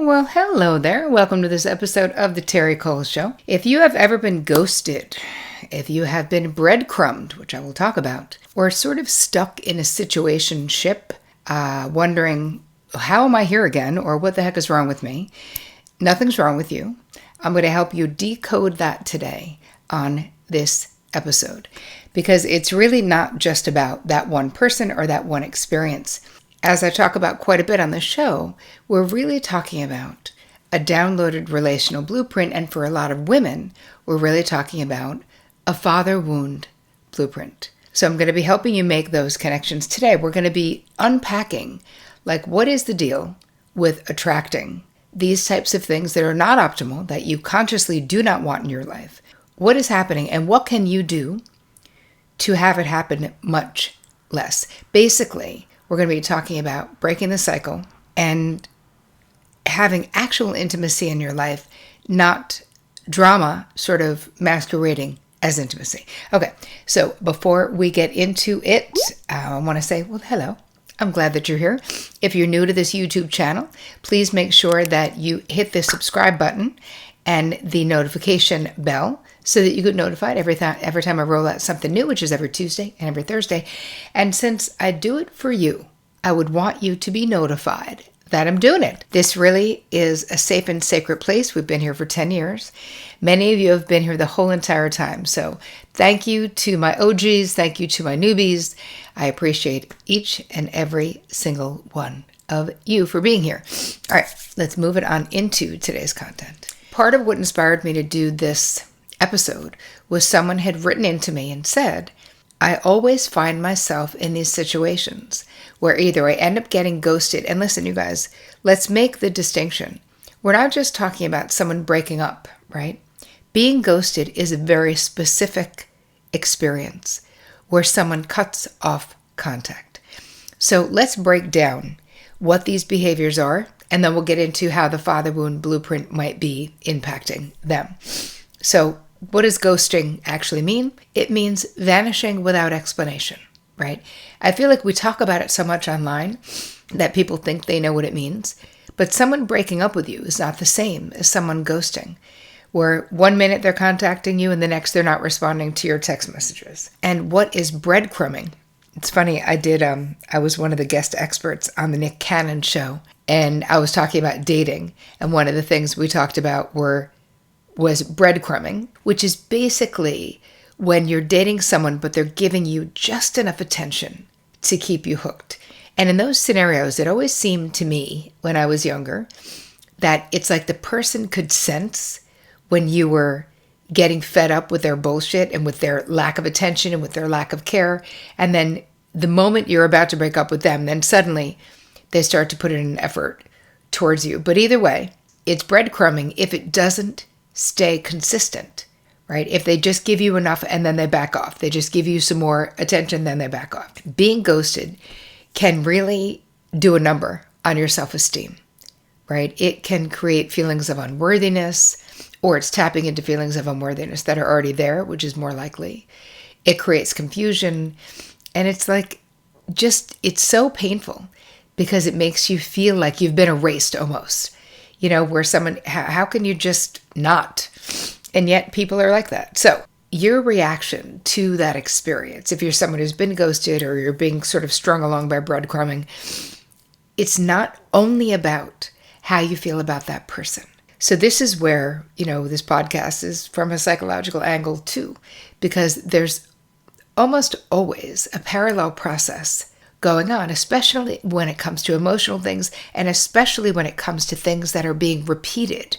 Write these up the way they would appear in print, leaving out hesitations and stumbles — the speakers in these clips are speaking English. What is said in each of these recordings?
Well, hello there. Welcome to this episode of the Terri Show. If you have ever been ghosted, if you have been breadcrumbed, which I will talk about, or sort of stuck in a situationship, wondering, how am I here again, or what the heck is wrong with me? Nothing's wrong with you. I'm going to help you decode that today on this episode, because it's really not just about that one person or that one experience. As I talk about quite a bit on the show, we're really talking about a downloaded relational blueprint, and for a lot of women, we're really talking about a father wound blueprint. So I'm going to be helping you make those connections today. We're going to be unpacking, like, what is the deal with attracting these types of things that are not optimal, that you consciously do not want in your life? What is happening, and what can you do to have it happen much less? Basically, we're going to be talking about breaking the cycle and having actual intimacy in your life, not drama sort of masquerading as intimacy. Okay, so before we get into it, I want to say, well, hello. I'm glad that you're here. If you're new to this YouTube channel, please make sure that you hit the subscribe button and the notification bell so that you get notified every time I roll out something new, which is every Tuesday and every Thursday. And since I do it for you, I would want you to be notified that I'm doing it. This really is a safe and sacred place. We've been here for 10 years. Many of you have been here the whole entire time. So thank you to my OGs. Thank you to my newbies. I appreciate each and every single one of you for being here. All right, let's move it on into today's content. Part of what inspired me to do this episode was someone had written into me and said, I always find myself in these situations where either I end up getting ghosted. And listen, you guys, let's make the distinction. We're not just talking about someone breaking up, right? Being ghosted is a very specific experience where someone cuts off contact. So let's break down what these behaviors are, and then we'll get into how the father wound blueprint might be impacting them. So what does ghosting actually mean? It means vanishing without explanation, right? I feel like we talk about it so much online that people think they know what it means. But someone breaking up with you is not the same as someone ghosting, where 1 minute they're contacting you and the next they're not responding to your text messages. And what is breadcrumbing? It's funny, I was one of the guest experts on the Nick Cannon show, and I was talking about dating. And one of the things we talked about was breadcrumbing, which is basically when you're dating someone, but they're giving you just enough attention to keep you hooked. And in those scenarios, it always seemed to me when I was younger that it's like the person could sense when you were getting fed up with their bullshit and with their lack of attention and with their lack of care. And then the moment you're about to break up with them, then suddenly they start to put in an effort towards you. But either way, it's breadcrumbing if it doesn't stay consistent, right? If they just give you enough and then they back off, they just give you some more attention, then they back off. Being ghosted can really do a number on your self-esteem, right? It can create feelings of unworthiness, or it's tapping into feelings of unworthiness that are already there, which is more likely. It creates confusion, and it's like, it's so painful because it makes you feel like you've been erased almost. You know, where someone, how can you just not? And yet people are like that. So your reaction to that experience, if you're someone who's been ghosted or you're being sort of strung along by breadcrumbing, it's not only about how you feel about that person. So this is where, this podcast is from a psychological angle too, because there's almost always a parallel process going on, especially when it comes to emotional things, and especially when it comes to things that are being repeated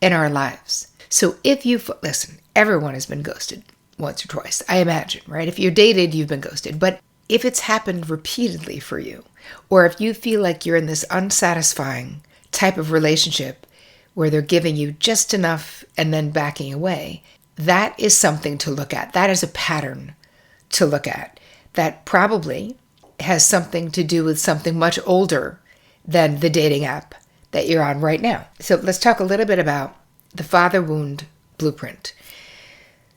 in our lives. So listen, everyone has been ghosted once or twice, I imagine, right? If you're dated, you've been ghosted. But if it's happened repeatedly for you, or if you feel like you're in this unsatisfying type of relationship where they're giving you just enough and then backing away, that is something to look at. That is a pattern to look at that probably has something to do with something much older than the dating app that you're on right now. So let's talk a little bit about the father wound blueprint.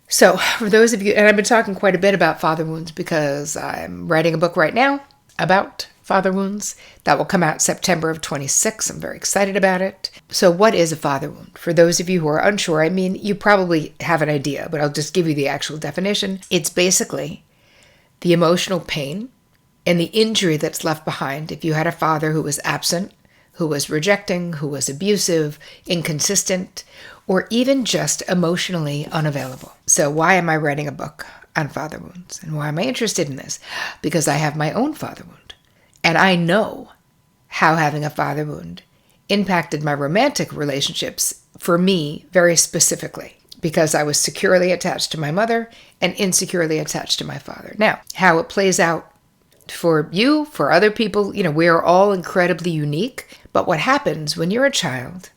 So for those of you, and I've been talking quite a bit about father wounds because I'm writing a book right now about Father Wounds. That will come out September of 26. I'm very excited about it. So what is a father wound? For those of you who are unsure, I mean, you probably have an idea, but I'll just give you the actual definition. It's basically the emotional pain and the injury that's left behind if you had a father who was absent, who was rejecting, who was abusive, inconsistent, or even just emotionally unavailable. So why am I writing a book on father wounds? And why am I interested in this? Because I have my own father wound. And I know how having a father wound impacted my romantic relationships for me very specifically, because I was securely attached to my mother and insecurely attached to my father. Now, how it plays out for you, for other people, we are all incredibly unique. But what happens when you're a child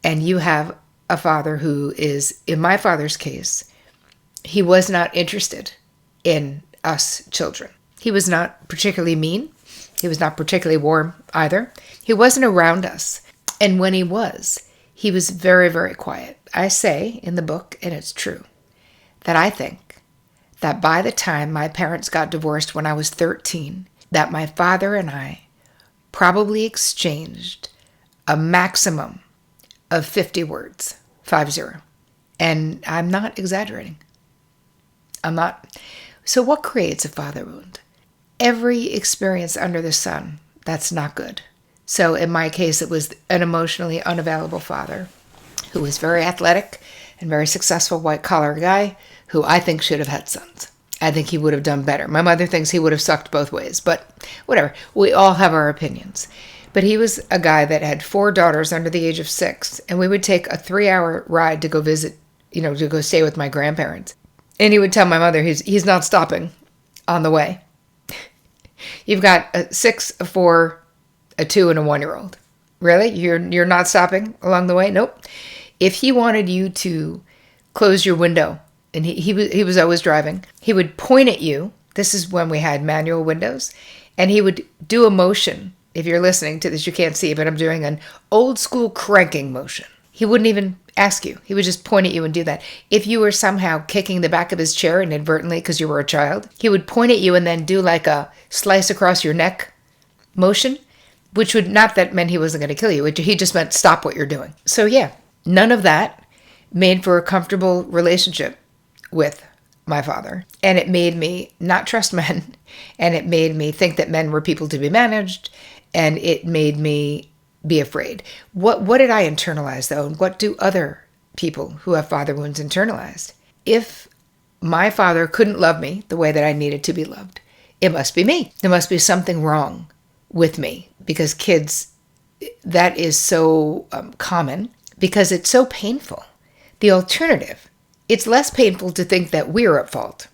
and you have a father who is, in my father's case, he was not interested in us children. He was not particularly mean. He was not particularly warm either. He wasn't around us. And when he was very, very quiet. I say in the book, and it's true, that I think that by the time my parents got divorced when I was 13, that my father and I probably exchanged a maximum of 50 words, 50. And I'm not exaggerating. I'm not. So what creates a father wound? Every experience under the sun that's not good. So in my case, it was an emotionally unavailable father who was very athletic and very successful white-collar guy who I think should have had sons. I think he would have done better. My mother thinks he would have sucked both ways, but whatever. We all have our opinions. But he was a guy that had 4 daughters under the age of 6, and we would take a 3-hour ride to go visit, to go stay with my grandparents. And he would tell my mother he's not stopping on the way. You've got a 6, a 4, a 2, and a 1-year-old. Really? You're not stopping along the way? Nope. If he wanted you to close your window, and he was always driving, he would point at you. This is when we had manual windows. And he would do a motion. If you're listening to this, you can't see, but I'm doing an old school cranking motion. He wouldn't even ask you. He would just point at you and do that. If you were somehow kicking the back of his chair inadvertently because you were a child, he would point at you and then do like a slice across your neck motion, which would not that meant he wasn't going to kill you. He just meant stop what you're doing. So yeah, none of that made for a comfortable relationship with my father. And it made me not trust men. And it made me think that men were people to be managed. And it made me be afraid. What did I internalize, though? And what do other people who have father wounds internalize? If my father couldn't love me the way that I needed to be loved, it must be me. There must be something wrong with me. Because kids, that is so common. Because it's so painful. The alternative, it's less painful to think that we're at fault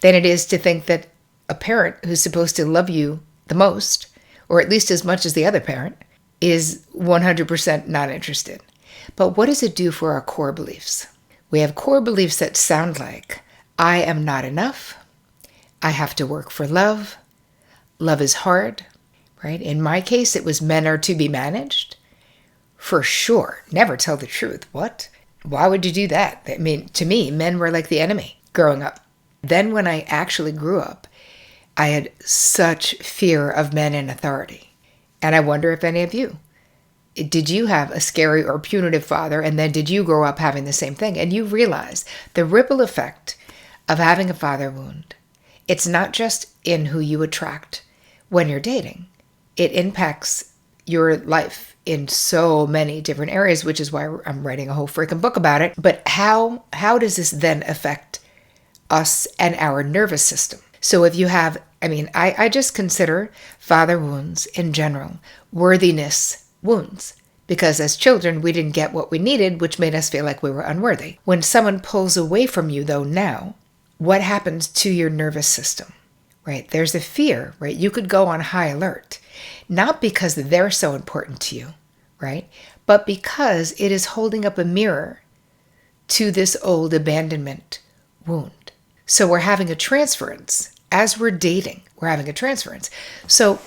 than it is to think that a parent who's supposed to love you the most, or at least as much as the other parent, is 100% not interested. But what does it do for our core beliefs? We have core beliefs that sound like, I am not enough, I have to work for love is hard, right? In my case, it was men are to be managed. For sure. Never tell the truth. What? Why would you do that? I mean, to me, men were like the enemy growing up. Then when I actually grew up, I had such fear of men in authority. And I wonder if any of you, did you have a scary or punitive father? And then did you grow up having the same thing? And you realize the ripple effect of having a father wound. It's not just in who you attract when you're dating. It impacts your life in so many different areas, which is why I'm writing a whole freaking book about it. But how does this then affect us and our nervous system? So if you have, I just consider father wounds in general worthiness wounds. Because as children, we didn't get what we needed, which made us feel like we were unworthy. When someone pulls away from you, though, now, what happens to your nervous system, right? There's a fear, right? You could go on high alert, not because they're so important to you, right? But because it is holding up a mirror to this old abandonment wound. So we're having a transference. As we're dating, we're having a transference. So,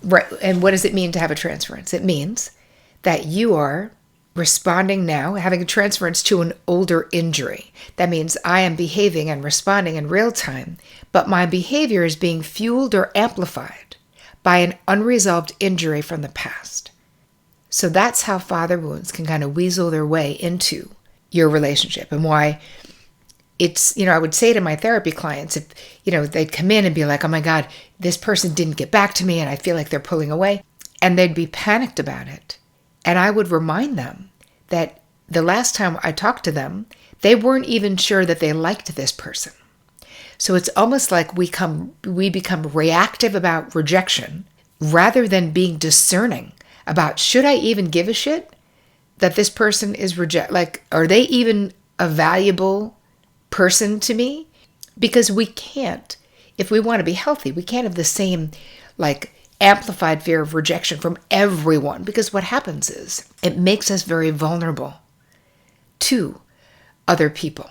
right, and what does it mean to have a transference? It means that you are responding now, having a transference to an older injury. That means I am behaving and responding in real time, but my behavior is being fueled or amplified by an unresolved injury from the past. So that's how father wounds can kind of weasel their way into your relationship, and why it's, I would say to my therapy clients, if, they'd come in and be like, oh my God, this person didn't get back to me and I feel like they're pulling away, and they'd be panicked about it. And I would remind them that the last time I talked to them, they weren't even sure that they liked this person. So it's almost like we become reactive about rejection rather than being discerning about, should I even give a shit that this person is are they even a valuable person to me? Because we can't, if we want to be healthy, we can't have the same amplified fear of rejection from everyone, because what happens is it makes us very vulnerable to other people,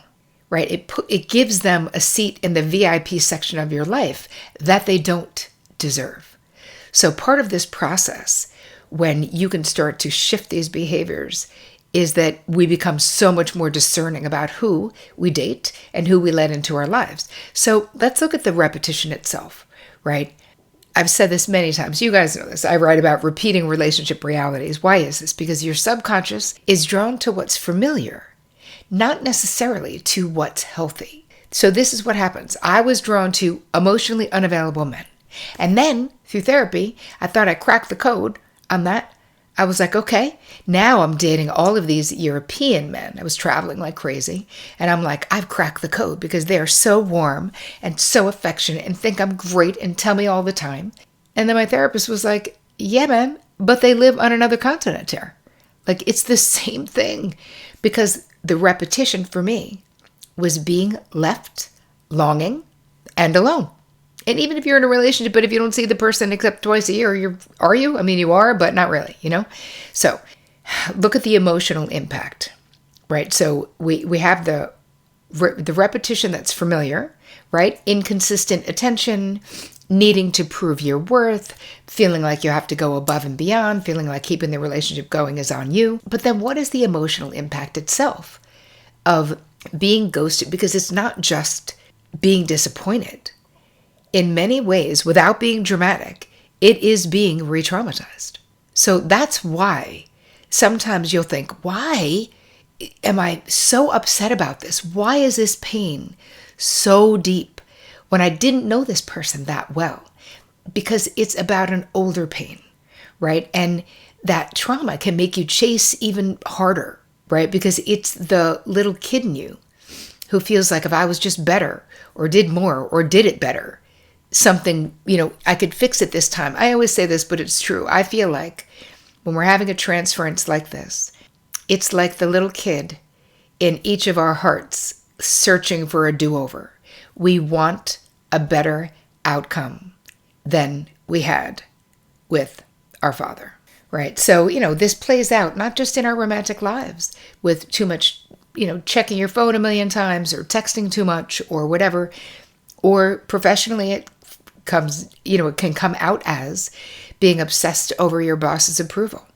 right? It gives them a seat in the VIP section of your life that they don't deserve. So part of this process, when you can start to shift these behaviors, is that we become so much more discerning about who we date and who we let into our lives. So let's look at the repetition itself, right? I've said this many times. You guys know this. I write about repeating relationship realities. Why is this? Because your subconscious is drawn to what's familiar, not necessarily to what's healthy. So this is what happens. I was drawn to emotionally unavailable men. And then through therapy, I thought I cracked the code on that. I was like, okay, now I'm dating all of these European men. I was traveling like crazy. And I'm like, I've cracked the code because they are so warm and so affectionate and think I'm great and tell me all the time. And then my therapist was like, yeah, man, but they live on another continent here. It's the same thing, because the repetition for me was being left longing and alone. And even if you're in a relationship, but if you don't see the person except twice a year, are you? I mean, you are, but not really, So look at the emotional impact, right? So we have the repetition that's familiar, right? Inconsistent attention, needing to prove your worth, feeling like you have to go above and beyond, feeling like keeping the relationship going is on you. But then what is the emotional impact itself of being ghosted? Because it's not just being disappointed. In many ways, without being dramatic, it is being re-traumatized. So that's why sometimes you'll think, why am I so upset about this? Why is this pain so deep when I didn't know this person that well? Because it's about an older pain, right? And that trauma can make you chase even harder, right? Because it's the little kid in you who feels like, if I was just better or did more or did it better, something, I could fix it this time. I always say this, but it's true. I feel like when we're having a transference like this, it's like the little kid in each of our hearts searching for a do-over. We want a better outcome than we had with our father, right? So, this plays out not just in our romantic lives with too much, checking your phone a million times or texting too much or whatever, or professionally it can come out as being obsessed over your boss's approval.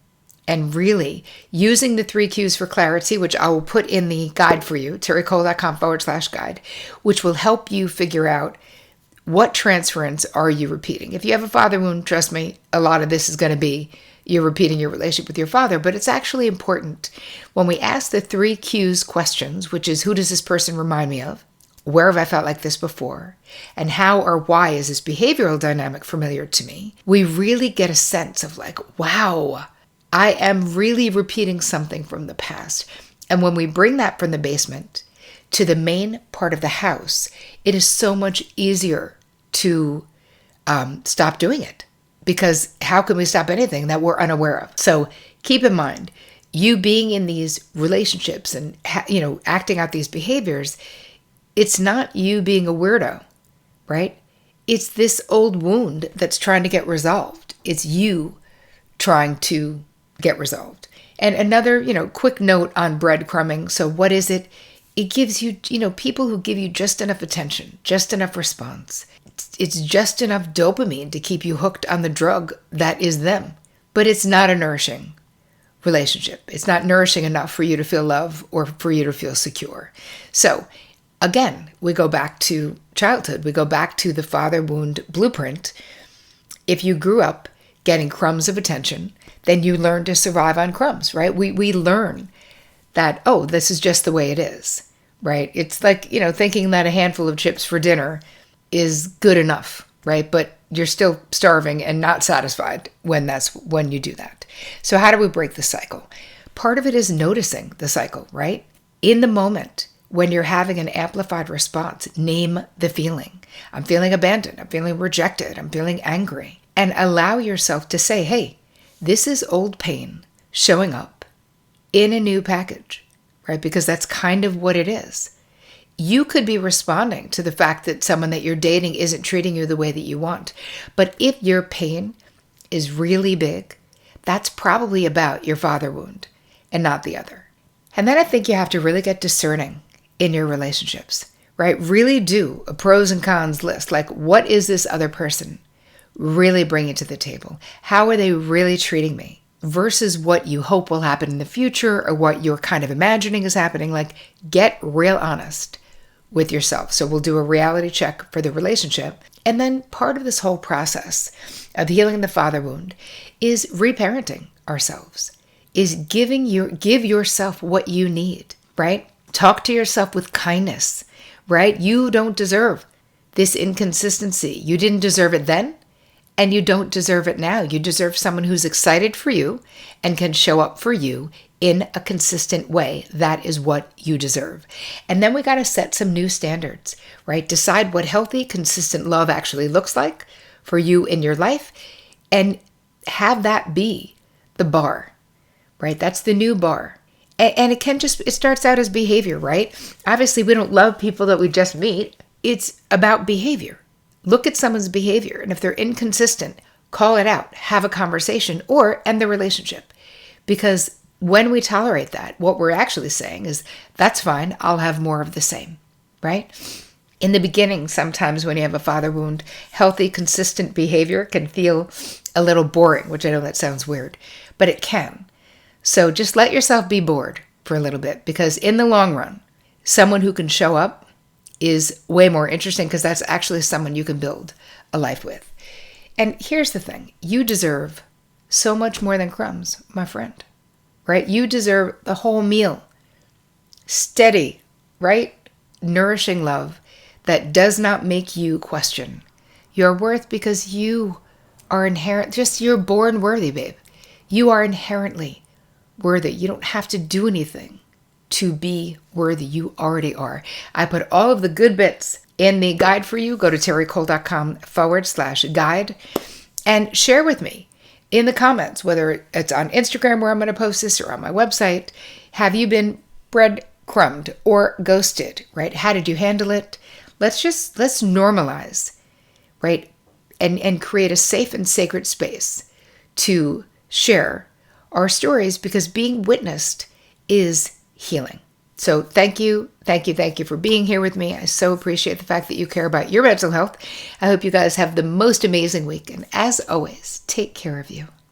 And really using the 3 Qs for clarity, which I will put in the guide for you, terricole.com/guide, which will help you figure out what transference are you repeating. If you have a father wound, trust me, a lot of this is going to be you're repeating your relationship with your father. But it's actually important when we ask the 3 Qs questions, which is, who does this person remind me of? Where have I felt like this before? And how or why is this behavioral dynamic familiar to me? We really get a sense of wow, I am really repeating something from the past. And when we bring that from the basement to the main part of the house, it is so much easier to stop doing it. Because how can we stop anything that we're unaware of? So keep in mind, you being in these relationships and acting out these behaviors, it's not you being a weirdo, right? It's this old wound that's trying to get resolved. It's you trying to get resolved. And another, quick note on breadcrumbing. So what is it? It gives you, people who give you just enough attention, just enough response. It's just enough dopamine to keep you hooked on the drug that is them. But it's not a nourishing relationship. It's not nourishing enough for you to feel love or for you to feel secure. So again, we go back to childhood. We go back to the father wound blueprint. If you grew up getting crumbs of attention, then you learn to survive on crumbs, right? We learn that, oh, this is just the way it is, right? It's like, thinking that a handful of chips for dinner is good enough, right? But you're still starving and not satisfied when you do that. So how do we break the cycle? Part of it is noticing the cycle, right? In the moment, when you're having an amplified response, name the feeling. I'm feeling abandoned. I'm feeling rejected. I'm feeling angry. And allow yourself to say, hey, this is old pain showing up in a new package, right? Because that's kind of what it is. You could be responding to the fact that someone that you're dating isn't treating you the way that you want. But if your pain is really big, that's probably about your father wound and not the other. And then I think you have to really get discerning in your relationships, right? Really do a pros and cons list. Like, what is this other person really bringing to the table? How are they really treating me? Versus what you hope will happen in the future or what you're kind of imagining is happening. Like, get real honest with yourself. So we'll do a reality check for the relationship. And then part of this whole process of healing the father wound is reparenting ourselves, is give yourself what you need, right? Talk to yourself with kindness, right? You don't deserve this inconsistency. You didn't deserve it then, and you don't deserve it now. You deserve someone who's excited for you and can show up for you in a consistent way. That is what you deserve. And then we got to set some new standards, right? Decide what healthy, consistent love actually looks like for you in your life and have that be the bar, right? That's the new bar. And it starts out as behavior, right? Obviously, we don't love people that we just meet. It's about behavior. Look at someone's behavior. And if they're inconsistent, call it out, have a conversation, or end the relationship. Because when we tolerate that, what we're actually saying is, that's fine, I'll have more of the same, right? In the beginning, sometimes when you have a father wound, healthy, consistent behavior can feel a little boring, which I know that sounds weird, but it can. So just let yourself be bored for a little bit, because in the long run, someone who can show up is way more interesting, because that's actually someone you can build a life with. And here's the thing. You deserve so much more than crumbs, my friend, right? You deserve the whole meal. Steady, right? Nourishing love that does not make you question your worth, because you are you're born worthy, babe. You are inherently worthy. You don't have to do anything to be worthy. You already are. I put all of the good bits in the guide for you. Go to terricole.com/guide and share with me in the comments, whether it's on Instagram where I'm going to post this or on my website. Have you been breadcrumbed or ghosted, right? How did you handle it? Let's normalize, right? And create a safe and sacred space to share our stories, because being witnessed is healing. So thank you for being here with me. I so appreciate the fact that you care about your mental health. I hope you guys have the most amazing week. And as always, take care of you.